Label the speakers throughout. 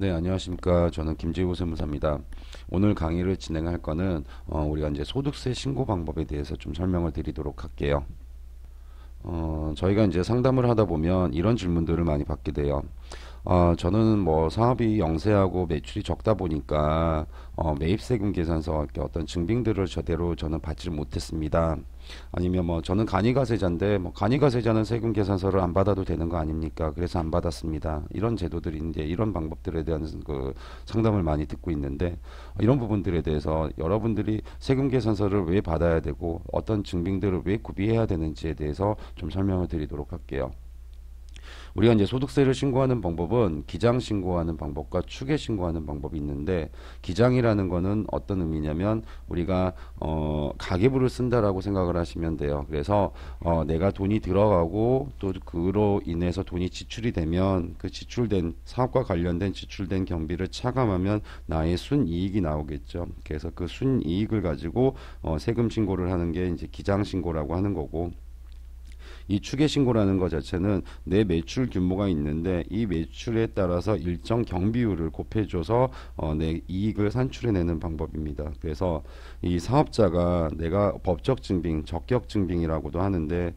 Speaker 1: 네, 안녕하십니까. 저는 김재우 세무사입니다. 오늘 강의를 진행할 거는 우리가 이제 소득세 신고 방법에 대해서 좀 설명을 드리도록 할게요. 저희가 이제 상담을 하다 보면 이런 질문들을 많이 받게 돼요. 저는 뭐 사업이 영세하고 매출이 적다 보니까 매입세금 계산서 이렇게 어떤 증빙들을 제대로 저는 받지 못했습니다. 아니면 뭐 저는 간이가세자인데 뭐 간이가세자는 세금 계산서를 안 받아도 되는 거 아닙니까? 그래서 안 받았습니다. 이런 제도들인데 이런 방법들에 대한 그 상담을 많이 듣고 있는데 이런 부분들에 대해서 여러분들이 세금 계산서를 왜 받아야 되고 어떤 증빙들을 왜 구비해야 되는지에 대해서 좀 설명을 드리도록 할게요. 우리가 이제 소득세를 신고하는 방법은 기장 신고하는 방법과 추계 신고하는 방법이 있는데 기장이라는 거는 어떤 의미냐면 우리가 가계부를 쓴다라고 생각을 하시면 돼요. 그래서 내가 돈이 들어가고 또 그로 인해서 돈이 지출이 되면 그 지출된 사업과 관련된 지출된 경비를 차감하면 나의 순이익이 나오겠죠. 그래서 그 순이익을 가지고 세금 신고를 하는 게 이제 기장 신고라고 하는 거고 이 추계 신고라는 것 자체는 내 매출 규모가 있는데 이 매출에 따라서 일정 경비율을 곱해줘서 내 이익을 산출해내는 방법입니다. 그래서 이 사업자가 내가 법적 증빙, 적격 증빙이라고도 하는데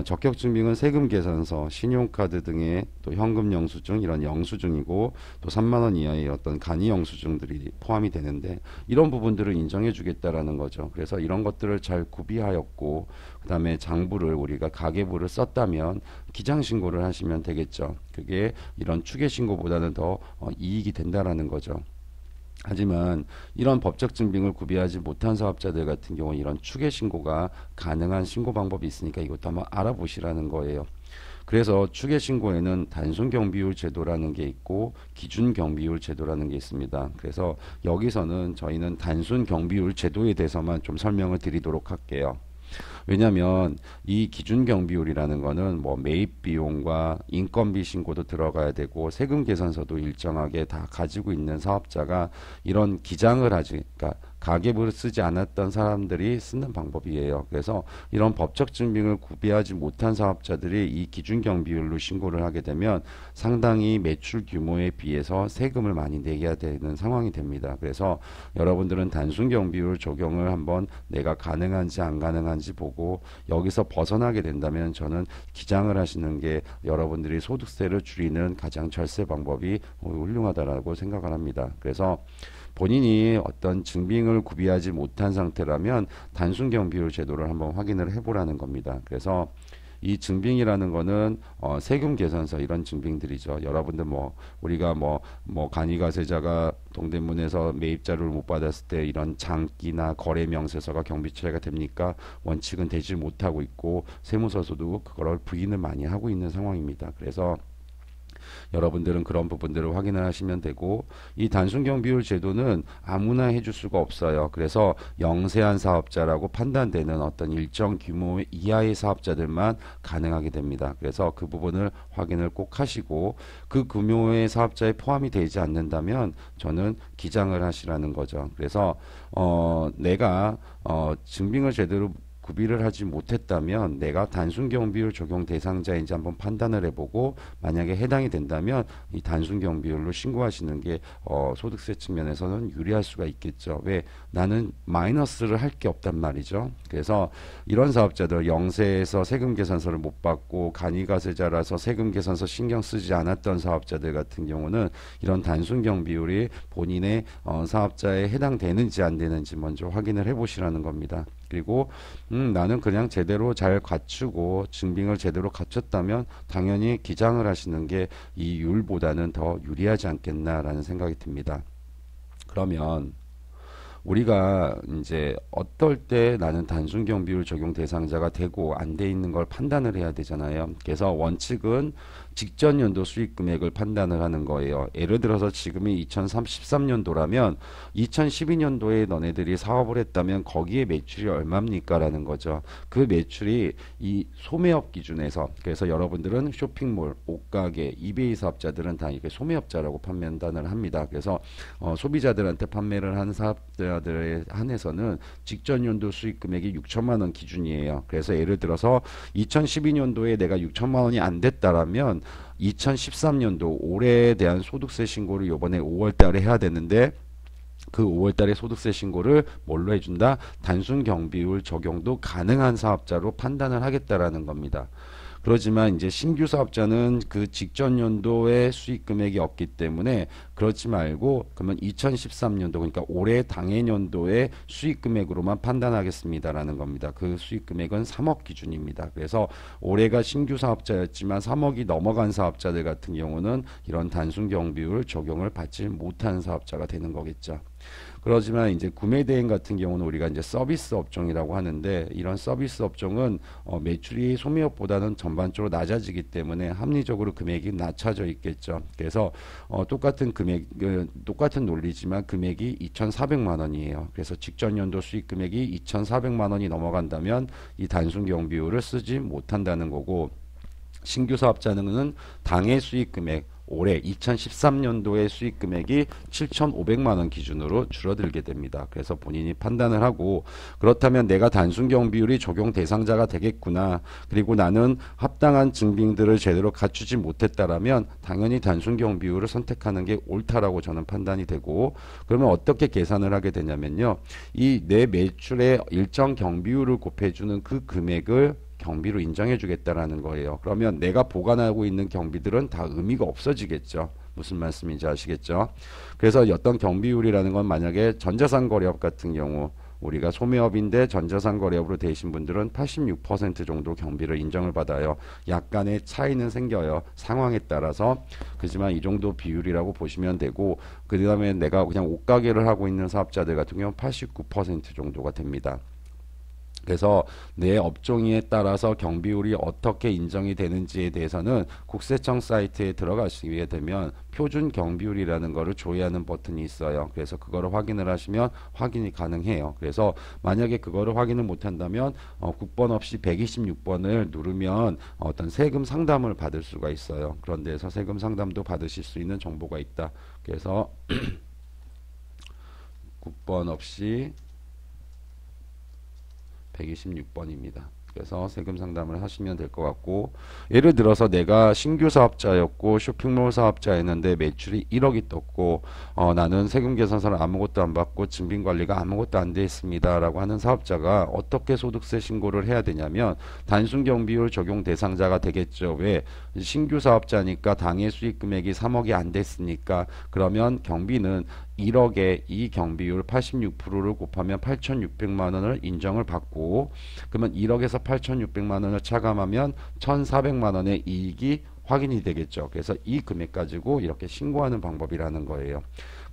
Speaker 1: 적격 증빙은 세금 계산서, 신용카드 등의 또 현금 영수증 이런 영수증이고 또 3만 원 이하의 어떤 간이 영수증들이 포함이 되는데 이런 부분들을 인정해 주겠다라는 거죠. 그래서 이런 것들을 잘 구비하였고 그다음에 장부를 우리가 가계부를 썼다면 기장 신고를 하시면 되겠죠. 그게 이런 추계 신고보다는 더 이익이 된다라는 거죠. 하지만 이런 법적 증빙을 구비하지 못한 사업자들 같은 경우는 이런 추계 신고가 가능한 신고 방법이 있으니까 이것도 한번 알아보시라는 거예요. 그래서 추계 신고에는 단순 경비율 제도라는 게 있고 기준 경비율 제도라는 게 있습니다. 그래서 여기서는 저희는 단순 경비율 제도에 대해서만 좀 설명을 드리도록 할게요. 왜냐하면 이 기준 경비율이라는 거는 뭐 매입 비용과 인건비 신고도 들어가야 되고 세금 계산서도 일정하게 다 가지고 있는 사업자가 이런 기장을 하지, 그러니까 가계부를 쓰지 않았던 사람들이 쓰는 방법이에요. 그래서 이런 법적 증빙을 구비하지 못한 사업자들이 이 기준 경비율로 신고를 하게 되면 상당히 매출 규모에 비해서 세금을 많이 내야 되는 상황이 됩니다. 그래서 여러분들은 단순 경비율 적용을 한번 내가 가능한지 안 가능한지 보고 여기서 벗어나게 된다면 저는 기장을 하시는 게 여러분들이 소득세를 줄이는 가장 절세 방법이 훌륭하다라고 생각을 합니다. 그래서 본인이 어떤 증빙을 구비하지 못한 상태라면 단순 경비율 제도를 한번 확인을 해보라는 겁니다. 그래서 이 증빙이라는 거는 세금 계산서 이런 증빙들이죠. 여러분들 뭐 우리가 뭐 간이가세자가 동대문에서 매입자료를 못 받았을 때 이런 장기나 거래 명세서가 경비처리가 됩니까? 원칙은 되지 못하고 있고 세무서도 그걸 부인을 많이 하고 있는 상황입니다. 그래서 여러분들은 그런 부분들을 확인을 하시면 되고 이 단순 경비율 제도는 아무나 해줄 수가 없어요. 그래서 영세한 사업자라고 판단되는 어떤 일정 규모 이하의 사업자들만 가능하게 됩니다. 그래서 그 부분을 확인을 꼭 하시고 그 규모의 사업자에 포함이 되지 않는다면 저는 기장을 하시라는 거죠. 그래서 내가 증빙을 제대로 구비를 하지 못했다면 내가 단순 경비율 적용 대상자인지 한번 판단을 해보고 만약에 해당이 된다면 이 단순 경비율로 신고하시는 게 소득세 측면에서는 유리할 수가 있겠죠. 왜? 나는 마이너스를 할 게 없단 말이죠. 그래서 이런 사업자들 영세에서 세금 계산서를 못 받고 간이가세자라서 세금 계산서 신경 쓰지 않았던 사업자들 같은 경우는 이런 단순 경비율이 본인의 사업자에 해당되는지 안 되는지 먼저 확인을 해보시라는 겁니다. 그리고 나는 그냥 제대로 잘 갖추고 증빙을 제대로 갖췄다면 당연히 기장을 하시는 게 이 율보다는 더 유리하지 않겠나라는 생각이 듭니다. 그러면 우리가 이제 어떨 때 나는 단순 경비율 적용 대상자가 되고 안 돼 있는 걸 판단을 해야 되잖아요. 그래서 원칙은 직전 연도 수익 금액을 판단을 하는 거예요. 예를 들어서 지금이 2013년도라면 2012년도에 너네들이 사업을 했다면 거기에 매출이 얼마입니까? 라는 거죠. 그 매출이 이 소매업 기준에서 그래서 여러분들은 쇼핑몰, 옷가게, 이베이 사업자들은 다 이게 소매업자라고 판단을 합니다. 그래서 소비자들한테 판매를 한 사업자 사업자들에 한해서는 직전 연도 수익 금액이 6천만 원 기준이에요. 그래서 예를 들어서 2012년도에 내가 6천만 원이 안 됐다라면 2013년도 올해에 대한 소득세 신고를 이번에 5월 달에 해야 되는데, 그 5월 달에 소득세 신고를 뭘로 해준다? 단순 경비율 적용도 가능한 사업자로 판단을 하겠다라는 겁니다. 그렇지만 이제 신규 사업자는 그 직전 연도의 수익 금액이 없기 때문에 그렇지 말고, 그러면 2013년도, 그러니까 올해 당해년도의 수익 금액으로만 판단하겠습니다라는 겁니다. 그 수익 금액은 3억 기준입니다. 그래서 올해가 신규 사업자였지만 3억이 넘어간 사업자들 같은 경우는 이런 단순 경비율 적용을 받지 못한 사업자가 되는 거겠죠. 그렇지만 이제 구매 대행 같은 경우는 우리가 이제 서비스 업종이라고 하는데, 이런 서비스 업종은 매출이 소매업보다는 전반적으로 낮아지기 때문에 합리적으로 금액이 낮춰져 있겠죠. 그래서 똑같은 금액, 똑같은 논리지만 금액이 2,400만 원이에요. 그래서 직전 연도 수익 금액이 2,400만 원이 넘어간다면 이 단순 경비율을 쓰지 못한다는 거고, 신규 사업자는 당해 수익 금액, 올해 2013년도의 수익 금액이 7,500만 원 기준으로 줄어들게 됩니다. 그래서 본인이 판단을 하고, 그렇다면 내가 단순 경비율이 적용 대상자가 되겠구나, 그리고 나는 합당한 증빙들을 제대로 갖추지 못했다라면 당연히 단순 경비율을 선택하는 게 옳다라고 저는 판단이 되고, 그러면 어떻게 계산을 하게 되냐면요, 이 내 매출의 일정 경비율을 곱해주는 그 금액을 경비로 인정해 주겠다라는 거예요. 그러면 내가 보관하고 있는 경비들은 다 의미가 없어지겠죠. 무슨 말씀인지 아시겠죠? 그래서 어떤 경비율이라는 건, 만약에 전자상 거래업 같은 경우, 우리가 소매업인데 전자상 거래업으로 되신 분들은 86% 정도 경비를 인정을 받아요. 약간의 차이는 생겨요, 상황에 따라서. 그렇지만 이 정도 비율이라고 보시면 되고, 그 다음에 내가 그냥 옷가게를 하고 있는 사업자들 같은 경우는 89% 정도가 됩니다. 그래서 내 업종에 따라서 경비율이 어떻게 인정이 되는지에 대해서는 국세청 사이트에 들어가시게 되면 표준 경비율이라는 거를 조회하는 버튼이 있어요. 그래서 그거를 확인을 하시면 확인이 가능해요. 그래서 만약에 그거를 확인을 못한다면 국번 없이 126번을 누르면 어떤 세금 상담을 받을 수가 있어요. 그런 데서 세금 상담도 받으실 수 있는 정보가 있다. 그래서 국번 없이 126번입니다. 그래서 세금 상담을 하시면 될 것 같고, 예를 들어서 내가 신규 사업자였고 쇼핑몰 사업자였는데 매출이 1억이 떴고, 나는 세금 계산서를 아무것도 안 받고 증빙 관리가 아무것도 안 돼 있습니다 라고 하는 사업자가 어떻게 소득세 신고를 해야 되냐면, 단순 경비율 적용 대상자가 되겠죠. 왜? 신규 사업자니까 당해 수익 금액이 3억이 안 됐으니까, 그러면 경비는 1억에 이 경비율 86%를 곱하면 8,600만 원을 인정을 받고, 그러면 1억에서 8,600만 원을 차감하면 1,400만 원의 이익이 확인이 되겠죠. 그래서 이 금액 가지고 이렇게 신고하는 방법이라는 거예요.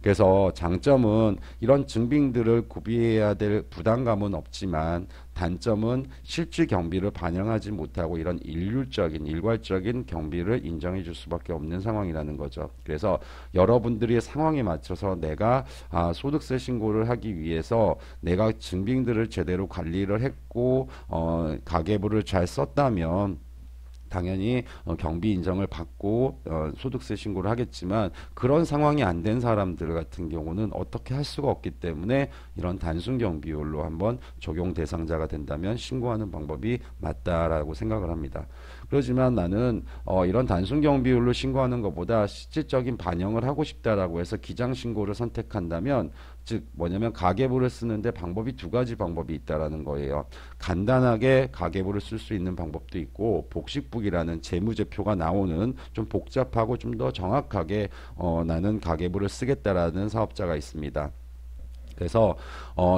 Speaker 1: 그래서 장점은 이런 증빙들을 구비해야 될 부담감은 없지만, 단점은 실질 경비를 반영하지 못하고 이런 일괄적인 경비를 인정해 줄 수밖에 없는 상황이라는 거죠. 그래서 여러분들의 상황에 맞춰서 내가 소득세 신고를 하기 위해서 내가 증빙들을 제대로 관리를 했고 가계부를 잘 썼다면 당연히 경비 인정을 받고 소득세 신고를 하겠지만, 그런 상황이 안 된 사람들 같은 경우는 어떻게 할 수가 없기 때문에 이런 단순 경비율로 한번 적용 대상자가 된다면 신고하는 방법이 맞다라고 생각을 합니다. 그렇지만 나는 이런 단순 경비율로 신고하는 것보다 실질적인 반영을 하고 싶다라고 해서 기장 신고를 선택한다면, 즉 뭐냐면 가계부를 쓰는데 방법이 두 가지 방법이 있다라는 거예요. 간단하게 가계부를 쓸 수 있는 방법도 있고, 복식북이라는 재무제표가 나오는 좀 복잡하고 좀 더 정확하게 나는 가계부를 쓰겠다라는 사업자가 있습니다. 그래서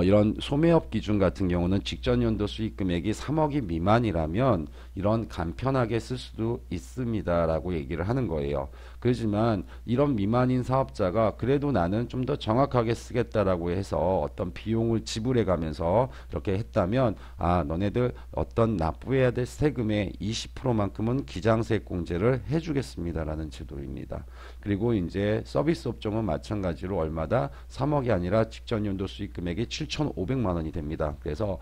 Speaker 1: 이런 소매업 기준 같은 경우는 직전 연도 수익 금액이 3억이 미만이라면 이런 간편하게 쓸 수도 있습니다라고 얘기를 하는 거예요. 그렇지만 이런 미만인 사업자가 그래도 나는 좀 더 정확하게 쓰겠다라고 해서 어떤 비용을 지불해 가면서 이렇게 했다면, 너네들 어떤 납부해야 될 세금의 20%만큼은 기장세액 공제를 해주겠습니다라는 제도입니다. 그리고 이제 서비스 업종은 마찬가지로 얼마다 3억이 아니라 직전 연도 수익 금액이 7,500만 원이 됩니다. 그래서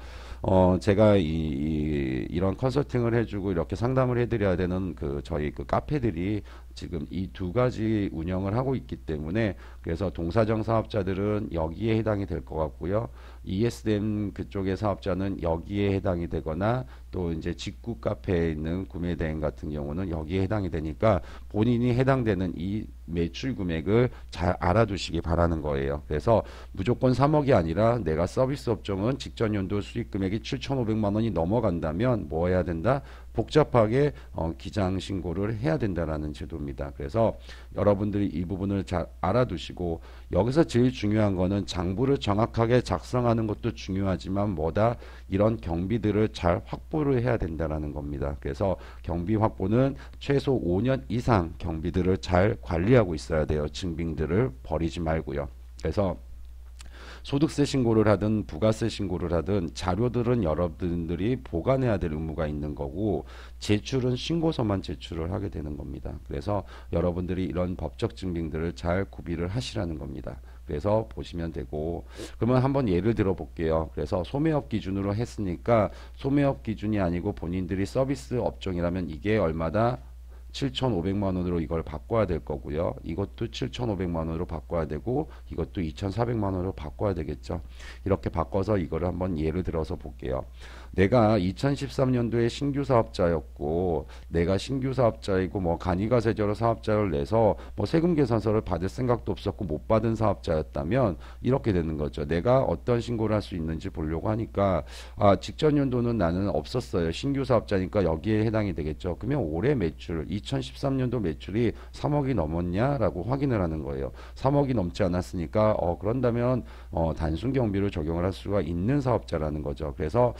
Speaker 1: 제가 이런 컨설팅을 해주고 이렇게 상담을 해드려야 되는 저희 카페들이 지금 이 두 가지 운영을 하고 있기 때문에 그래서 동사정 사업자들은 여기에 해당이 될 것 같고요. ESM 그쪽의 사업자는 여기에 해당이 되거나 또 이제 직구 카페에 있는 구매 대행 같은 경우는 여기에 해당이 되니까 본인이 해당되는 이 매출 금액을 잘 알아두시기 바라는 거예요. 그래서 무조건 3억이 아니라 내가 서비스 업종은 직전 연도 수익 금액이 7,500만 원이 넘어간다면 뭐 해야 된다? 복잡하게 기장 신고를 해야 된다라는 제도입니다. 그래서 여러분들이 이 부분을 잘 알아두시고 여기서 제일 중요한 거는 장부를 정확하게 작성하는 것도 중요하지만 뭐다 이런 경비들을 잘 확보를 해야 된다라는 겁니다. 그래서 경비 확보는 최소 5년 이상 경비들을 잘 관리하고 있어야 돼요. 증빙들을 버리지 말고요. 그래서 소득세 신고를 하든 부가세 신고를 하든 자료들은 여러분들이 보관해야 될 의무가 있는 거고 제출은 신고서만 제출을 하게 되는 겁니다. 그래서 여러분들이 이런 법적 증빙들을 잘 구비를 하시라는 겁니다. 그래서 보시면 되고 그러면 한번 예를 들어 볼게요. 그래서 소매업 기준으로 했으니까 소매업 기준이 아니고 본인들이 서비스 업종이라면 이게 얼마다? 7,500만 원으로 이걸 바꿔야 될 거고요. 이것도 7,500만 원으로 바꿔야 되고 이것도 2,400만 원으로 바꿔야 되겠죠. 이렇게 바꿔서 이거를 한번 예를 들어서 볼게요. 내가 2013년도에 신규 사업자였고 내가 신규 사업자이고 뭐 간이가세제로 사업자를 내서 뭐 세금 계산서를 받을 생각도 없었고 못 받은 사업자였다면 이렇게 되는 거죠. 내가 어떤 신고를 할 수 있는지 보려고 하니까 직전 연도는 나는 없었어요. 신규 사업자니까 여기에 해당이 되겠죠. 그러면 올해 매출 2013년도 매출이 3억이 넘었냐라고 확인을 하는 거예요. 3억이 넘지 않았으니까 그런다면 단순 경비를 적용을 할 수가 있는 사업자라는 거죠. 그래서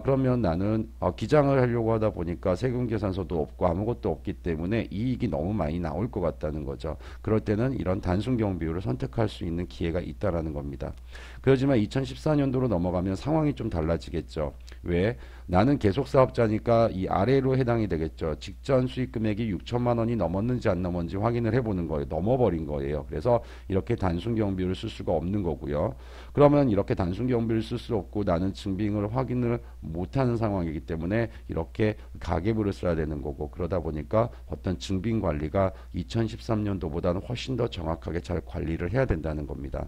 Speaker 1: 그러면 나는 기장을 하려고 하다 보니까 세금 계산서도 없고 아무것도 없기 때문에 이익이 너무 많이 나올 것 같다는 거죠. 그럴 때는 이런 단순 경비율을 선택할 수 있는 기회가 있다라는 겁니다. 그렇지만 2014년도로 넘어가면 상황이 좀 달라지겠죠. 왜? 나는 계속 사업자니까 이 아래로 해당이 되겠죠. 직전 수익 금액이 6천만 원이 넘었는지 안 넘었는지 확인을 해보는 거예요. 넘어버린 거예요. 그래서 이렇게 단순 경비율을 쓸 수가 없는 거고요. 그러면 이렇게 단순 경비를 쓸 수 없고 나는 증빙을 확인을 못하는 상황이기 때문에 이렇게 가계부를 써야 되는 거고 그러다 보니까 어떤 증빙 관리가 2013년도보다는 훨씬 더 정확하게 잘 관리를 해야 된다는 겁니다.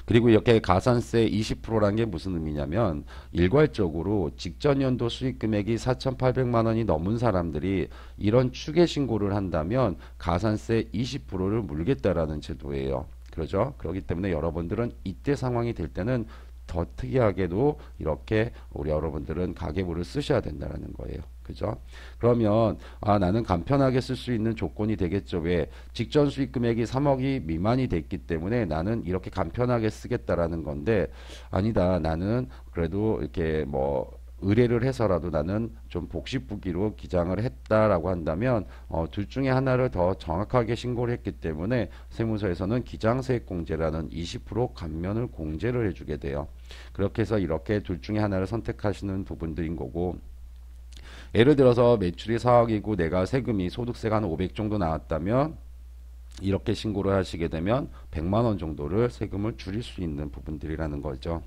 Speaker 1: 그리고 이렇게 가산세 20%라는 게 무슨 의미냐면 일괄적으로 직전 연도 수익 금액이 4,800만 원이 넘은 사람들이 이런 추계 신고를 한다면 가산세 20%를 물겠다라는 제도예요. 그러죠? 그렇기 때문에 여러분들은 이때 상황이 될 때는 더 특이하게도 이렇게 우리 여러분들은 가계부를 쓰셔야 된다는 거예요. 그죠? 그러면 나는 간편하게 쓸 수 있는 조건이 되겠죠. 왜? 직전 수익 금액이 3억이 미만이 됐기 때문에 나는 이렇게 간편하게 쓰겠다라는 건데 아니다. 나는 그래도 이렇게 뭐 의뢰를 해서라도 나는 좀 복식부기로 기장을 했다라고 한다면 둘 중에 하나를 더 정확하게 신고를 했기 때문에 세무서에서는 기장세액공제라는 20% 감면을 공제를 해주게 돼요. 그렇게 해서 이렇게 둘 중에 하나를 선택하시는 부분들인 거고 예를 들어서 매출이 4억이고 내가 세금이 소득세가 한 500 정도 나왔다면 이렇게 신고를 하시게 되면 100만 원 정도를 세금을 줄일 수 있는 부분들이라는 거죠.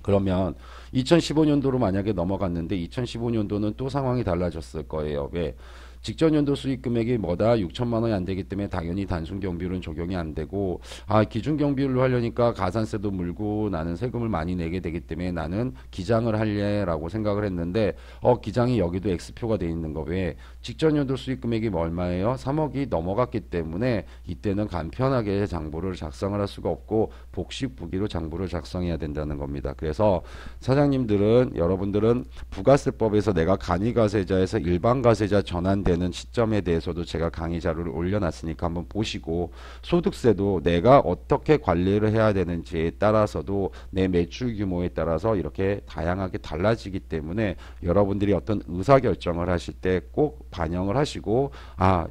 Speaker 1: 그러면 2015년도로 만약에 넘어갔는데 2015년도는 또 상황이 달라졌을 거예요. 왜? 직전 연도 수익 금액이 뭐다 6천만 원이 안 되기 때문에 당연히 단순 경비율은 적용이 안 되고 기준 경비율로 하려니까 가산세도 물고 나는 세금을 많이 내게 되기 때문에 나는 기장을 할래라고 생각을 했는데 기장이 여기도 X표가 돼 있는 거 왜? 직전 연도 수익 금액이 얼마예요? 3억이 넘어갔기 때문에 이때는 간편하게 장부를 작성을 할 수가 없고 복식부기로 장부를 작성해야 된다는 겁니다. 그래서 사장님들은 여러분들은 부가세법에서 내가 간이가세자에서 일반가세자 전환되는 시점에 대해서도 제가 강의 자료를 올려놨으니까 한번 보시고 소득세도 내가 어떻게 관리를 해야 되는지에 따라서도 내 매출 규모에 따라서 이렇게 다양하게 달라지기 때문에 여러분들이 어떤 의사결정을 하실 때 꼭 반영을 하시고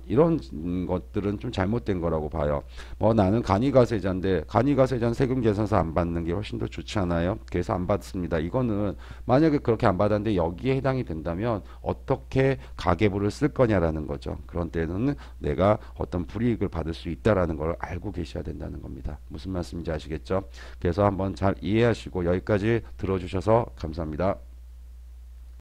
Speaker 1: 이런 것들은 좀 잘못된 거라고 봐요. 나는 간이가세자인데 간이가세자는 세금 계산서 안 받는 게 훨씬 더 좋지 않아요? 그래서 안 받습니다. 이거는 만약에 그렇게 안 받았는데 여기에 해당이 된다면 어떻게 가계부를 쓸 거냐라는 거죠. 그런 때는 내가 어떤 불이익을 받을 수 있다라는 걸 알고 계셔야 된다는 겁니다. 무슨 말씀인지 아시겠죠? 그래서 한번 잘 이해하시고 여기까지 들어주셔서 감사합니다.